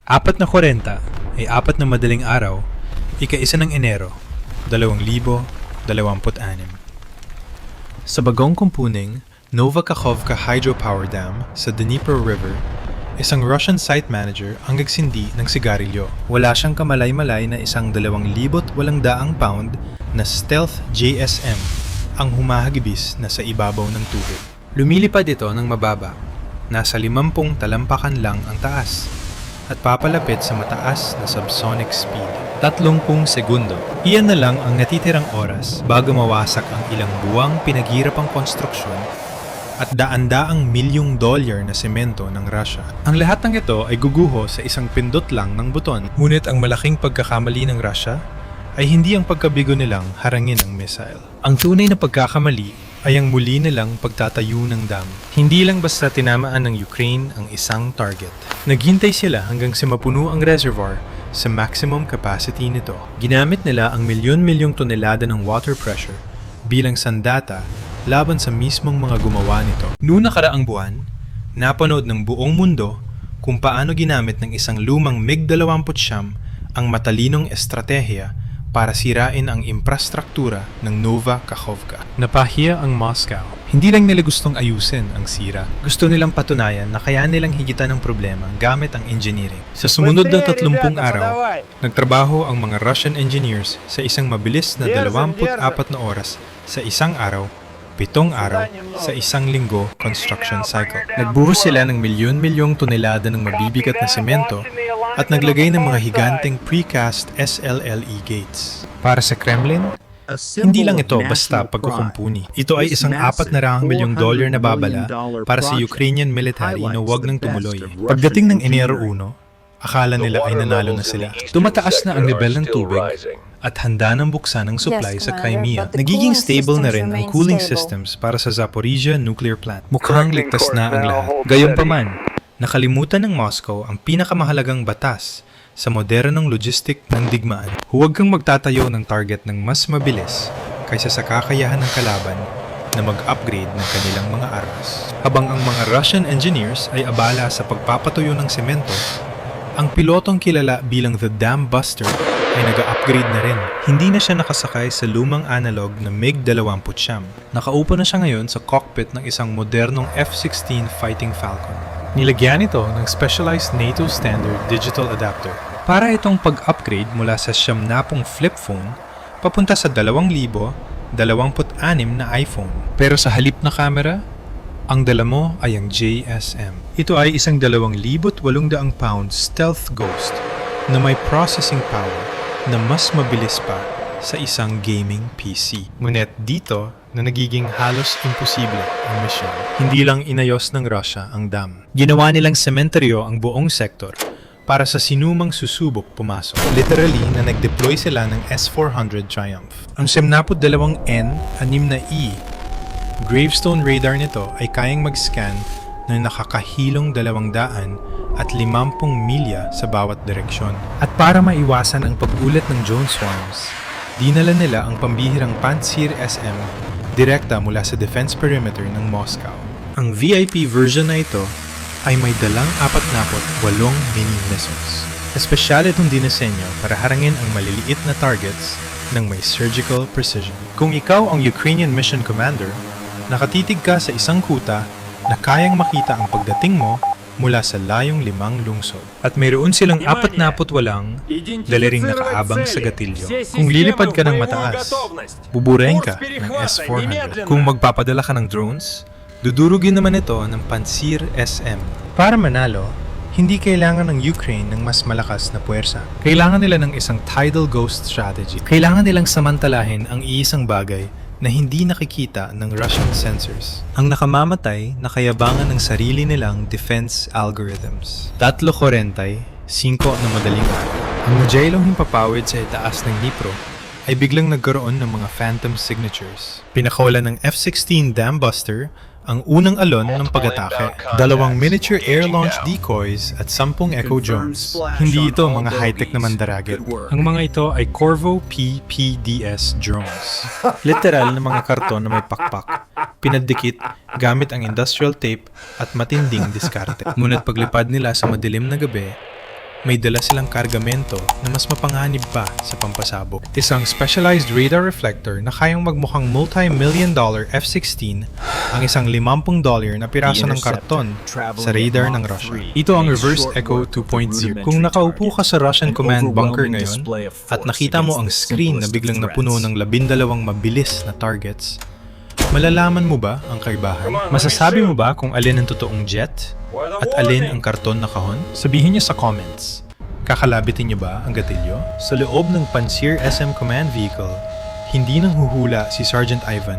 4:40 ay 4 na madaling araw, ika-1 ng Enero, 2026. Sa bagong kumpuning, Nova Kakhovka Hydropower Dam sa Dnipro River, isang Russian site manager ang nagsindi ng sigarilyo. Wala siyang kamalay-malay na isang 2,800 pound na stealth JSM ang humahagibis na sa ibabaw ng tubig. Lumilipad ito ng mababa, nasa 50 talampakan lang ang taas, at papalapit sa mataas na subsonic speed. 30 segundo. Iyan na lang ang natitirang oras bago mawasak ang ilang buwang pinaghirapang konstruksyon at daan-daang milyong dolyar na semento ng Russia. Ang lahat ng ito ay guguho sa isang pindot lang ng buton. Ngunit ang malaking pagkakamali ng Russia ay hindi ang pagkabigo nilang harangin ang missile. Ang tunay na pagkakamali ay ang muli nilang pagtatayo ng dam. Hindi lang basta tinamaan ng Ukraine ang isang target. Naghintay sila hanggang sa mapuno ang reservoir sa maximum capacity nito. Ginamit nila ang milyon-milyong tonelada ng water pressure bilang sandata laban sa mismong mga gumawa nito. Noong nakaraang buwan, napanood ng buong mundo kung paano ginamit ng isang lumang MiG-29 ang matalinong estratehiya para sirain ang infrastruktura ng Nova Kakhovka. Napahiya ang Moscow. Hindi lang nila gustong ayusin ang sira. Gusto nilang patunayan na kaya nilang higitan ng problema gamit ang engineering. Sa sumunod na 30 araw, nagtrabaho ang mga Russian engineers sa isang mabilis na 24 na oras sa isang araw, 7 araw sa isang linggo construction cycle. Nagbuhos sila ng milyon-milyong tonelada ng mabibigat na semento at naglagay ng mga higanteng precast SLLE gates. Para sa Kremlin, hindi lang ito basta pagkukumpuni. Ito ay isang $400 milyong na babala para sa Ukrainian military na huwag nang tumuloy. Pagdating ng Enero 1, akala nila ay nanalo na sila. Tumataas na ang level ng tubig at handa ng buksan ng supply sa Crimea. Nagiging stable na rin ang cooling systems para sa Zaporizhia nuclear plant. Mukhang ligtas na ang lahat. Gayunpaman, nakalimutan ng Moscow ang pinakamahalagang batas sa modernong logistic ng digmaan. Huwag kang magtatayo ng target ng mas mabilis kaysa sa kakayahan ng kalaban na mag-upgrade ng kanilang mga armas. Habang ang mga Russian engineers ay abala sa pagpapatuyo ng semento, ang pilotong kilala bilang The Dam Buster ay nag-upgrade na rin. Hindi na siya nakasakay sa lumang analog na MiG-29. Nakaupo na siya ngayon sa cockpit ng isang modernong F-16 Fighting Falcon. Nilagyan ito ng specialized NATO standard digital adapter para itong pag-upgrade mula sa 70 flip phone papunta sa 2,026 na iPhone. Pero sa halip na camera, ang dala mo ay ang JSM. Ito ay isang 2,800 pound stealth ghost na may processing power na mas mabilis pa sa isang gaming PC. Ngunit dito na nagiging halos imposible ang mission. Hindi lang inayos ng Russia ang dam. Ginawa nilang sementeryo ang buong sektor para sa sinumang susubok pumasok. Literally na nag-deploy sila ng S-400 Triumph. Ang 72N, 6E gravestone radar nito ay kayang mag-scan ng nakakahilong 250 milya sa bawat direksyon. At para maiwasan ang pag-ulat ng drone swarms, dinala nila ang pambihirang Pantsir SM direkta mula sa defense perimeter ng Moscow. Ang VIP version na ito ay may dalang 48 mini missiles. Espesyal itong dinisenyo para harangin ang maliliit na targets ng may surgical precision. Kung ikaw ang Ukrainian mission commander, nakatitig ka sa isang kuta na kayang makita ang pagdating mo mula sa layong 5 lungsod. At mayroon silang 48 daliring nakaabang sa gatilyo. Kung lilipad ka ng mataas, bubureng ka ng S-400. Kung magpapadala ka ng drones, dudurugin naman ito ng Pantsir SM. Para manalo, hindi kailangan ng Ukraine ng mas malakas na puwersa. Kailangan nila ng isang tidal ghost strategy. Kailangan nilang samantalahin ang iisang bagay na hindi nakikita ng Russian sensors. Ang nakamamatay na kayabangan ng sarili nilang defense algorithms. 3:40, 5 na madaling araw. Ang Mojailong himpapawid sa itaas ng Dnipro ay biglang nagkaroon ng mga phantom signatures. Pinakawalan ng F-16 Dam Buster ang unang alon ng pag-atake. 2 miniature air-launched decoys at 10 echo drones. Hindi ito mga high-tech na mandaragit. Ang mga ito ay Corvo PPDS drones. Literal na mga karton na may pakpak. Pinadikit gamit ang industrial tape at matinding diskarte. Ngunit paglipad nila sa madilim na gabi, may dala silang kargamento na mas mapanganib pa sa pampasabog. Isang specialized radar reflector na kayang magmukhang multi-million dollar F-16 ang isang $50 na piraso ng karton sa radar ng Russia. Ito ang Reverse Echo 2.0. Kung nakaupo ka sa Russian command bunker ngayon at nakita mo ang screen na biglang napuno ng 12 mabilis na targets, malalaman mo ba ang kaibahan? Masasabi mo ba kung alin ang totoong jet at alin ang karton na kahon? Sabihin niyo sa comments. Kakalabitin niyo ba ang gatilyo? Sa loob ng Pantsir SM Command Vehicle, hindi nang huhula si Sergeant Ivan.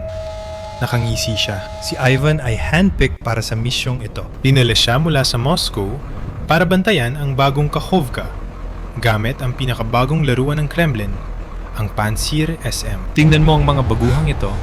Nakangisi siya. Si Ivan ay handpicked para sa misyong ito. Dinala siya mula sa Moscow para bantayan ang bagong Kakhovka gamit ang pinakabagong laruan ng Kremlin, ang Pantsir SM. Tingnan mo ang mga baguhang ito.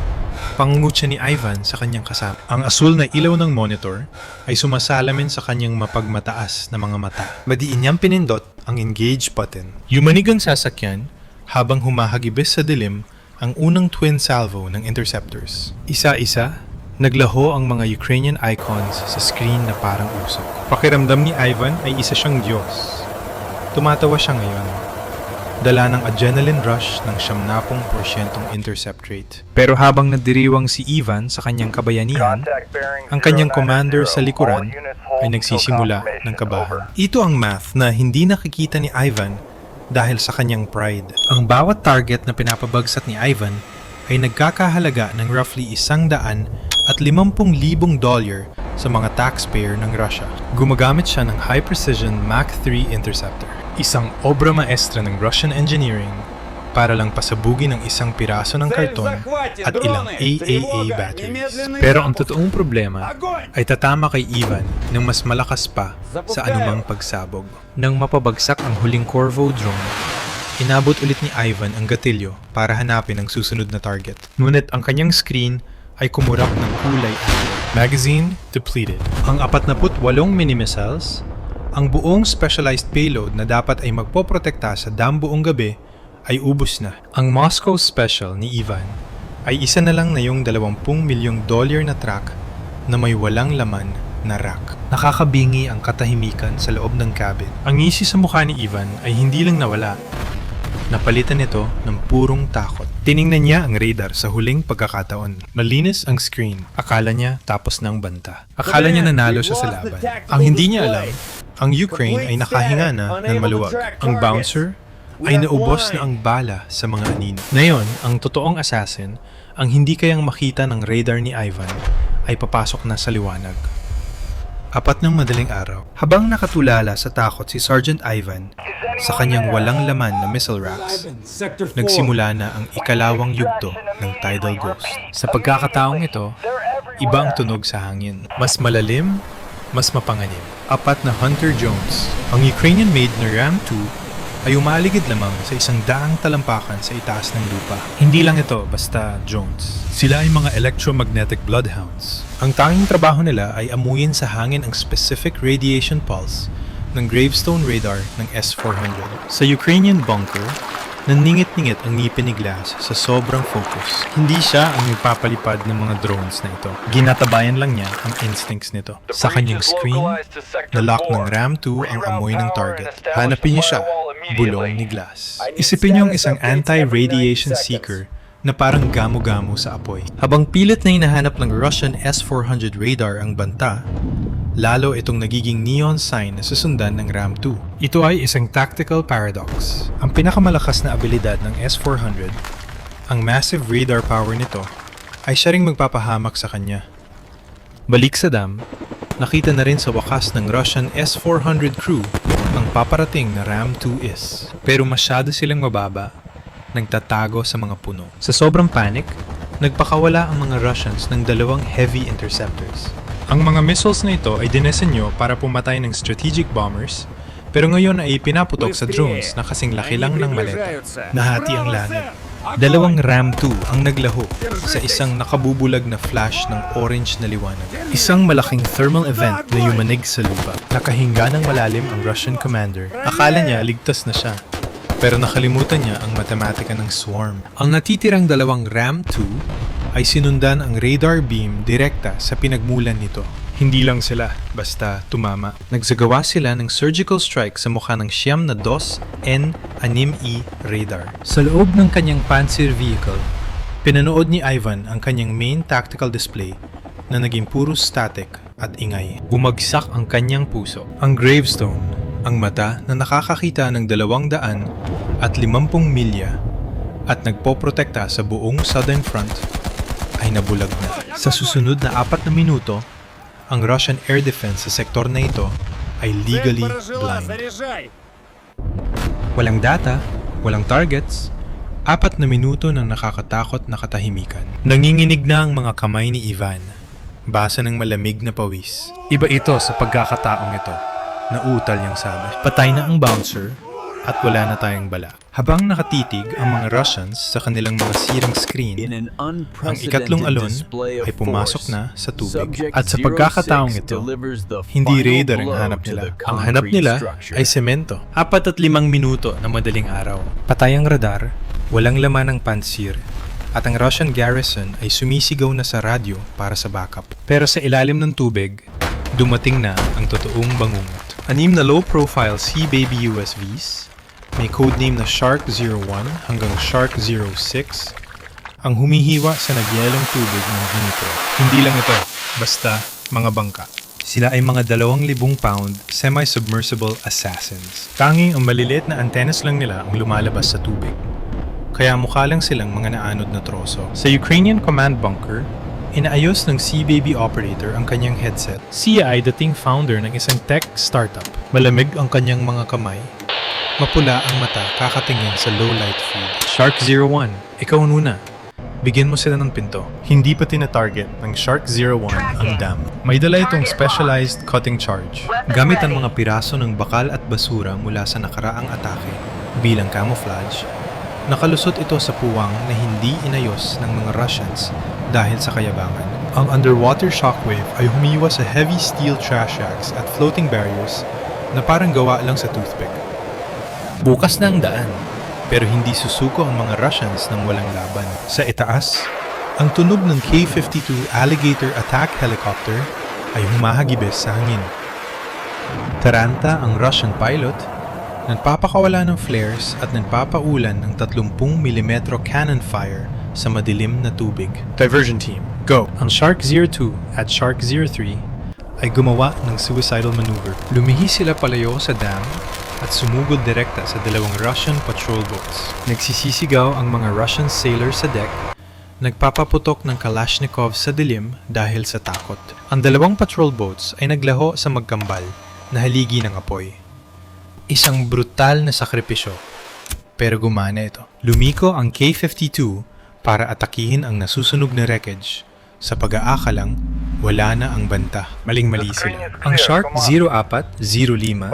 Pangungutya ni Ivan sa kanyang kasama. Ang asul na ilaw ng monitor ay sumasalamin sa kanyang mapagmataas na mga mata. Madiin niyang pinindot ang engage button. Yumanig ang sasakyan habang humahagibis sa dilim ang unang twin salvo ng interceptors. Isa-isa, naglaho ang mga Ukrainian icons sa screen na parang usok. Pakiramdam ni Ivan ay isa siyang Diyos. Tumatawa siya ngayon. Dala ng adrenaline rush ng 70% intercept rate. Pero habang nagdiriwang si Ivan sa kanyang kabayanihan, ang kanyang commander sa likuran ay nagsisimula ng kabahan. Ito ang math na hindi nakikita ni Ivan dahil sa kanyang pride. Ang bawat target na pinapabagsak ni Ivan ay nagkakahalaga ng roughly $150,000 sa mga taxpayer ng Russia. Gumagamit siya ng high-precision Mach 3 interceptor. Isang obra maestra ng Russian engineering para lang pasabugin ng isang piraso ng karton at ilang AAA batteries. Pero ang totoong problema ay tatama kay Ivan ng mas malakas pa sa anumang pagsabog. Nang mapabagsak ang huling Corvo drone, inabot ulit ni Ivan ang gatilyo para hanapin ang susunod na target. Ngunit ang kanyang screen ay kumurap ng kulay amber. Magazine depleted. Ang 48 mini-missiles, ang buong specialized payload na dapat ay magpoprotekta sa dam buong gabi ay ubos na. Ang Moscow Special ni Ivan ay isa na lang na yung $20 milyong na truck na may walang laman na rack. Nakakabingi ang katahimikan sa loob ng cabin. Ang ngisi sa mukha ni Ivan ay hindi lang nawala. Napalitan ito ng purong takot. Tiningnan niya ang radar sa huling pagkakataon. Malinis ang screen. Akala niya tapos na ang banta. Akala niya nanalo siya sa laban. Ang hindi niya alam, ang Ukraine ay nakahinga na ng maluwag. Ang bouncer ay naubos na ang bala sa mga anino. Ngayon, ang totoong assassin, ang hindi kayang makita ng radar ni Ivan, ay papasok na sa liwanag. 4 ng madaling araw. Habang nakatulala sa takot si Sergeant Ivan sa kanyang walang laman na missile racks, nagsimula na ang ikalawang yugto ng Tidal Ghost. Sa pagkakataong ito, iba ang tunog sa hangin. Mas malalim, mas mapanganib. 4 na Hunter Jones. Ang Ukrainian-made na Ram-2 ay umaligid lamang sa 100 talampakan sa itaas ng lupa. Hindi lang ito basta Jones. Sila ay mga electromagnetic bloodhounds. Ang tanging trabaho nila ay amuyin sa hangin ang specific radiation pulse ng gravestone radar ng S-400. Sa Ukrainian bunker, naningit-ningit ang ngipin ni Glass sa sobrang focus. Hindi siya ang nagpapalipad ng mga drones na ito. Ginatabayan lang niya ang instincts nito. Sa kanyang screen, nalock ng Ram-2 ang amoy ng target. Hanapin niyo siya, bulong ni Glass. Isipin niyo ang isang anti-radiation seeker na parang gamo-gamo sa apoy. Habang pilit na hinahanap ng Russian S-400 radar ang banta, lalo itong nagiging neon sign na susundan ng Ram-2. Ito ay isang tactical paradox. Ang pinakamalakas na abilidad ng S-400, ang massive radar power nito, ay siya ring magpapahamak sa kanya. Balik sa dam, nakita na rin sa wakas ng Russian S-400 crew ang paparating na Ram-2S. Pero masyado silang mababa, nagtatago sa mga puno. Sa sobrang panic, nagpakawala ang mga Russians ng 2 heavy interceptors. Ang mga missiles na ito ay dinesenyo para pumatay ng strategic bombers, pero ngayon ay pinaputok sa drones na kasing laki lang ng maleta. Nahati ang langit. 2 Ram-2 ang naglaho sa isang nakabubulag na flash ng orange na liwanag. Isang malaking thermal event na yumanig sa lupa. Nakahinga ng malalim ang Russian commander. Akala niya ligtas na siya. Pero nakalimutan niya ang matematika ng swarm. Ang natitirang 2 Ram-2 ay sinundan ang radar beam direkta sa pinagmulan nito. Hindi lang sila basta tumama. Nagsagawa sila ng surgical strike sa mukha ng Siyam na Dos N-6E radar. Sa loob ng kanyang Panzer vehicle, pinanood ni Ivan ang kanyang main tactical display na naging puro static at ingay. Bumagsak ang kanyang puso. Ang gravestone, ang mata na nakakakita ng 250 milya at nagpoprotekta sa buong Southern Front ay nabulag na. Sa susunod na 4 na minuto, ang Russian air defense sa sektor na ito ay legally blind. Walang data, walang targets, 4 na minuto ng nakakatakot na katahimikan. Nanginginig na ang mga kamay ni Ivan, basa ng malamig na pawis. Iba ito sa pagkakataong ito, nautal niyang sabi. Patay na ang bouncer at wala na tayong bala. Habang nakatitig ang mga Russians sa kanilang mga sirang screen, ang ikatlong alon ay pumasok na sa tubig. At sa pagkakataong ito, hindi radar ang hanap nila. Ang hanap nila ay semento. 4 at 5 minuto na madaling araw. Patay ang radar, walang laman ng pansir, at ang Russian garrison ay sumisigaw na sa radyo para sa backup. Pero sa ilalim ng tubig, dumating na ang totoong bangungot. 6 na low-profile Sea Baby USVs, may codename na Shark 01 hanggang Shark 06, ang humihiwa sa nagyelong tubig ng Dnipro. Hindi lang ito, basta mga bangka. Sila ay mga 2,000 pound semi-submersible assassins. Tanging ang maliliit na antennas lang nila ang lumalabas sa tubig. Kaya mukha lang silang mga naanod na troso. Sa Ukrainian command bunker, inaayos ng Sea Baby operator ang kanyang headset. Siya ay dating founder ng isang tech startup. Malamig ang kanyang mga kamay. Mapula ang mata kakatingin sa low-light feed. Shark 01, ikaw muna. Bigyan mo sila ng pinto. Hindi pa tina-target ng Shark 01 ang dam. May dala itong specialized cutting charge. Gamit ang mga piraso ng bakal at basura mula sa nakaraang atake bilang camouflage, nakalusot ito sa puwang na hindi inayos ng mga Russians dahil sa kayabangan. Ang underwater shockwave ay humiwas sa heavy steel trash racks at floating barriers na parang gawa lang sa toothpick. Bukas na ang daan, pero hindi susuko ang mga Russians ng walang laban. Sa itaas, ang tunog ng K-52 Alligator attack helicopter ay humahagibis sa hangin. Taranta ang Russian pilot, nagpapakawala ng flares at nagpapaulan ng 30mm cannon fire sa madilim na tubig. Diversion team, go! Ang Shark 02 at Shark 03 ay gumawa ng suicidal maneuver. Lumihis sila palayo sa dam at sumugod direkta sa 2 Russian patrol boats. Nagsisisigaw ang mga Russian sailors sa deck, nagpapaputok ng Kalashnikov sa dilim dahil sa takot. Ang 2 patrol boats ay naglaho sa magkambal na haligi ng apoy. Isang brutal na sakripisyo, pero gumana ito. Lumiko ang K-52 para atakihin ang nasusunog na wreckage sa pag-aakalang wala na ang banta. Maling-mali sila. Ang Shark 04, 05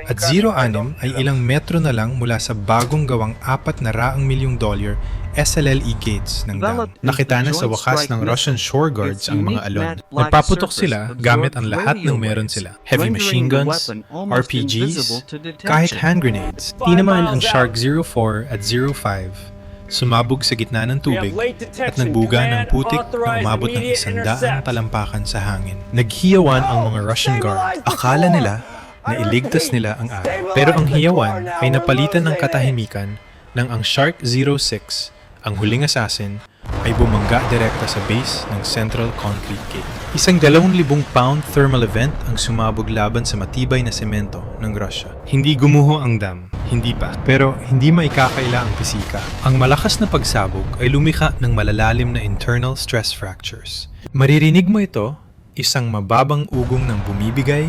at 06 ay ilang metro na lang mula sa bagong gawang $400 milyong SLLE gates ng dam. Nakita na sa wakas ng Russian shore guards ang mga alon. Nagpaputok sila gamit ang lahat ng meron sila. Heavy machine guns, RPGs, kahit hand grenades. Tinamaan ang Shark 04 at 05. Sumabog sa gitna ng tubig at nagbuga ng putik na umabot ng 100 talampakan sa hangin. Naghiyawan ang mga Russian guard. Akala nila na iligtas nila ang araw. Pero ang hiyawan ay napalitan ng katahimikan nang ang Shark 06, ang huling assassin, ay bumangga direkta sa base ng Central Concrete Gate. Isang 2,000 pound thermal event ang sumabog laban sa matibay na semento ng Russia. Hindi gumuho ang dam, hindi pa. Pero hindi maikakaila ang pisika. Ang malakas na pagsabog ay lumikha ng malalalim na internal stress fractures. Maririnig mo ito, isang mababang ugong ng bumibigay,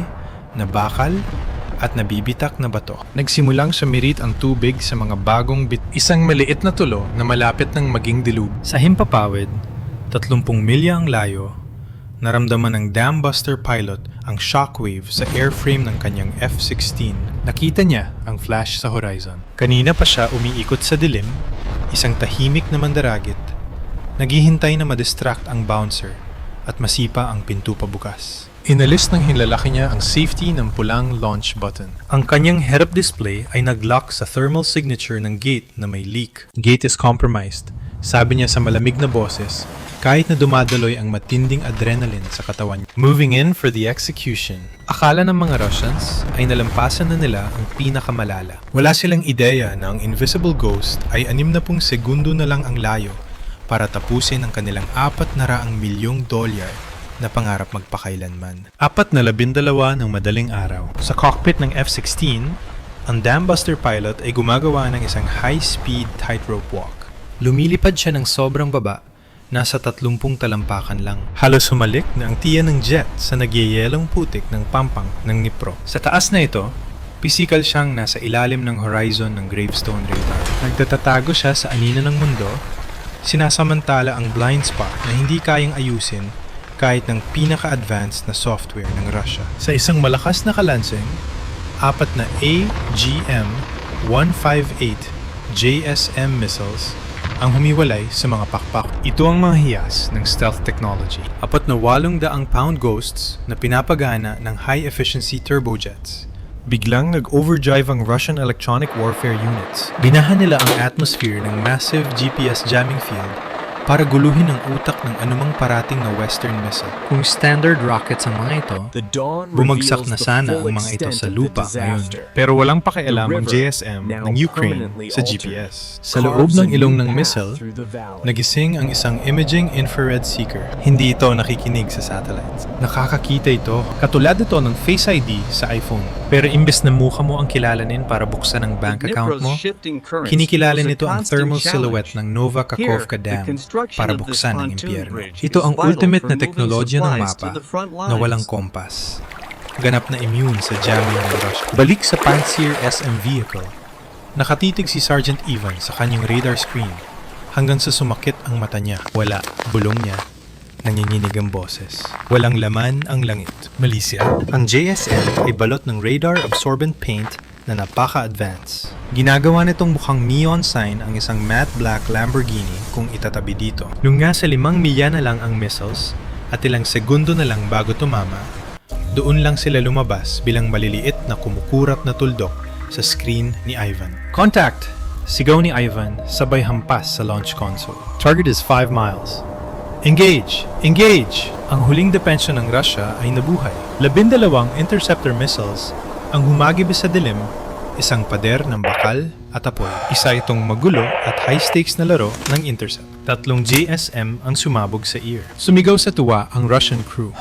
na bakal, at nabibitak na bato. Nagsimulang sumirit ang tubig sa mga bagong isang maliit na tulo na malapit ng maging dilub. Sa himpapawid, 30 milya ang layo, naramdaman ng dam buster pilot ang shockwave sa airframe ng kanyang F-16. Nakita niya ang flash sa horizon. Kanina pa siya umiikot sa dilim, isang tahimik na mandaragit, naghihintay na madistract ang bouncer at masipa ang pinto pabukas. Inalis ng hinlalaki niya ang safety ng pulang launch button. Ang kanyang head-up display ay nag-lock sa thermal signature ng gate na may leak. Gate is compromised, sabi niya sa malamig na boses kahit na dumadaloy ang matinding adrenaline sa katawan niya. Moving in for the execution. Akala ng mga Russians ay nalampasan na nila ang pinakamalala. Wala silang ideya na ang invisible ghost ay 60 segundo na lang ang layo para tapusin ang kanilang 400 milyong dolyar na pangarap magpakailanman. 412 ng madaling araw. Sa cockpit ng F-16, ang Dambuster pilot ay gumagawa ng isang high-speed tightrope walk. Lumilipad siya ng sobrang baba, nasa 30 talampakan lang. Halos humalik na ang tiyan ng jet sa nagyayelong putik ng pampang ng Dnipro. Sa taas na ito, pisikal siyang nasa ilalim ng horizon ng Gravestone radar. Nagtatatago siya sa anino ng mundo, sinasamantala ang blind spot na hindi kayang ayusin kahit ng pinaka-advanced na software ng Russia. Sa isang malakas na kalansing, 4 na AGM-158 JSM missiles ang humiwalay sa mga pakpak. Ito ang mga hiyas ng stealth technology. 48 pound ghosts na pinapagana ng high-efficiency turbojets. Biglang nag-overdrive ang Russian electronic warfare units. Binahan nila ang atmosphere ng massive GPS jamming field para guluhin ang utak ng anumang parating na Western missile. Kung standard rockets ang mga ito, bumagsak na sana ang mga ito sa lupa ngayon. Pero walang pakialam ang JSM ng Ukraine sa GPS. Sa loob ng ilong ng missile, nagising ang isang imaging infrared seeker. Hindi ito nakikinig sa satellites. Nakakakita ito. Katulad ito ng Face ID sa iPhone. Pero imbes na mukha mo ang kilalanin para buksan ang bank account mo, kinikilala nito ang thermal silhouette ng Nova Kakhovka Dam para buksan ang impyerno. Ito ang ultimate na teknolohiya ng mapa na walang kompas. Ganap na immune sa jamming ng Russia. Balik sa Pantsir SM vehicle. Nakatitig si Sergeant Ivan sa kanyang radar screen hanggang sa sumakit ang mata niya. Wala, bulong niya. Nanginginig ang boses. Walang laman ang langit. Mali siya. Ang JSM ay balot ng radar-absorbent paint na napaka-advance. Ginagawa nitong mukhang neon sign ang isang matte black Lamborghini kung itatabi dito. Nung nasa 5 milya na lang ang missiles at ilang segundo na lang bago tumama, doon lang sila lumabas bilang maliliit na kumukurap na tuldok sa screen ni Ivan. Contact! Sigaw ni Ivan sabay hampas sa launch console. Target is 5 miles. Engage! Engage! Ang huling depensyon ng Russia ay nabuhay. 12 interceptor missiles ang humagibis sa dilim, isang pader ng bakal at apoy. Isa itong magulo at high-stakes na laro ng intercept. 3 JSM ang sumabog sa ear. Sumigaw sa tuwa ang Russian crew.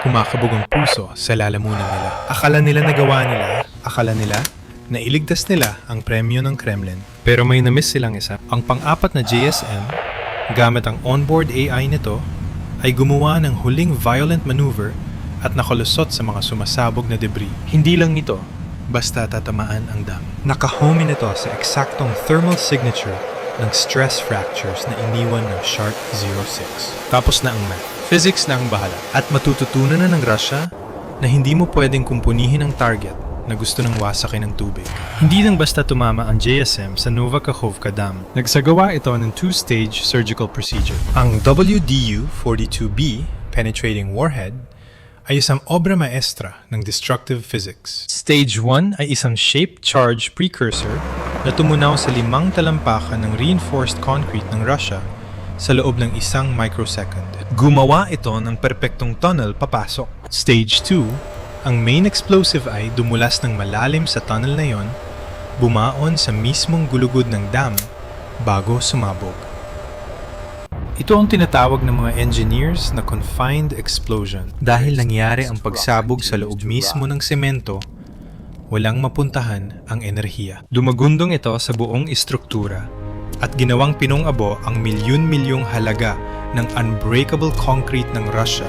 Kumakabog ang puso sa lalamunan nila. Akala nila nagawa nila, akala nila na iligtas nila ang premyo ng Kremlin. Pero may na-miss silang isa. Ang pang-4 na JSM, gamit ang onboard AI nito, ay gumawa ng huling violent maneuver at nakalusot sa mga sumasabog na debris. Hindi lang ito, basta tatamaan ang dam. Nakahome nito sa eksaktong thermal signature ng stress fractures na iniwan ng Shark 06. Tapos na ang math. Physics na ang bahala. At matututunan na ng Russia na hindi mo pwedeng kumpunihin ang target na gusto ng wasakin ng tubig. Hindi lang basta tumama ang JSM sa Nova Kakhovka Dam. Nagsagawa ito ng 2-stage surgical procedure. Ang WDU-42B, penetrating warhead, ay isang obra maestra ng destructive physics. Stage 1 ay isang shape charge precursor na tumunaw sa 5 talampakan ng reinforced concrete ng Russia sa loob ng 1 microsecond. Gumawa ito ng perpektong tunnel papasok. Stage 2, ang main explosive ay dumulas ng malalim sa tunnel na yon, bumaon sa mismong gulugod ng dam bago sumabog. Ito ang tinatawag ng mga engineers na confined explosion. Dahil nangyari ang pagsabog sa loob mismo ng semento, walang mapuntahan ang enerhiya. Lumagundong ito sa buong istruktura at ginawang pinong-abo ang milyon-milyong halaga ng unbreakable concrete ng Russia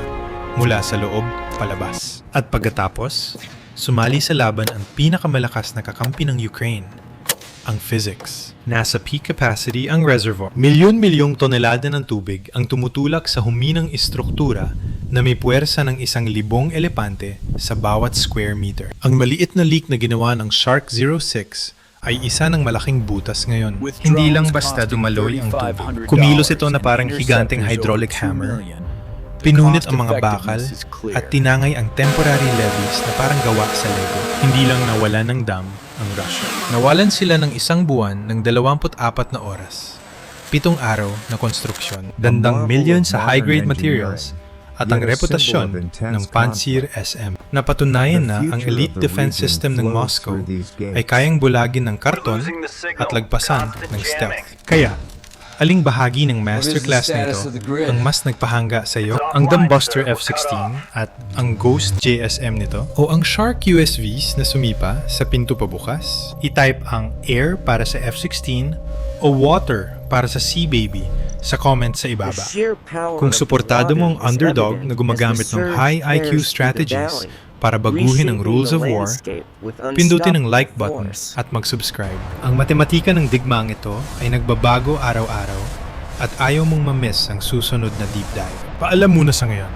mula sa loob palabas. At pagkatapos, sumali sa laban ang pinakamalakas na kakampi ng Ukraine, ang physics. Nasa peak capacity ang reservoir. Milyon-milyong tonelada ng tubig ang tumutulak sa huminang istruktura na may puwersa ng 1,000 elepante sa bawat square meter. Ang maliit na leak na ginawa ng Shark 06 ay isa ng malaking butas ngayon. Hindi lang basta dumaloy ang tubig. Kumilos ito na parang higanteng hydraulic hammer. Pinunit ang mga bakal at tinangay ang temporary levees na parang gawa sa Lego. Hindi lang nawalan ng dam ang Russia. Nawalan sila ng 1 buwan ng 24 na oras. 7 araw na konstruksyon, dandang milyon sa high-grade materials, at ang reputasyon ng Pantsir SM. Napatunayan na ang elite defense system ng Moscow ay kayang bulagin ng karton at lagpasan ng stealth. Kaya, aling bahagi ng masterclass nito ang mas nagpahanga sa iyo? Ang Dumbbuster F-16 at ang Ghost JSM nito? O ang Shark USVs na sumipa sa pinto pabukas? I-type ang Air para sa F-16 o Water para sa Sea Baby sa comment sa ibaba. Kung suportado mo ang underdog na gumagamit ng high IQ strategies para baguhin ang rules of war, pindutin ang like button at mag-subscribe. Ang matematika ng digmaang ito ay nagbabago araw-araw at ayaw mong mamiss ang susunod na deep dive. Paalam muna sa ngayon.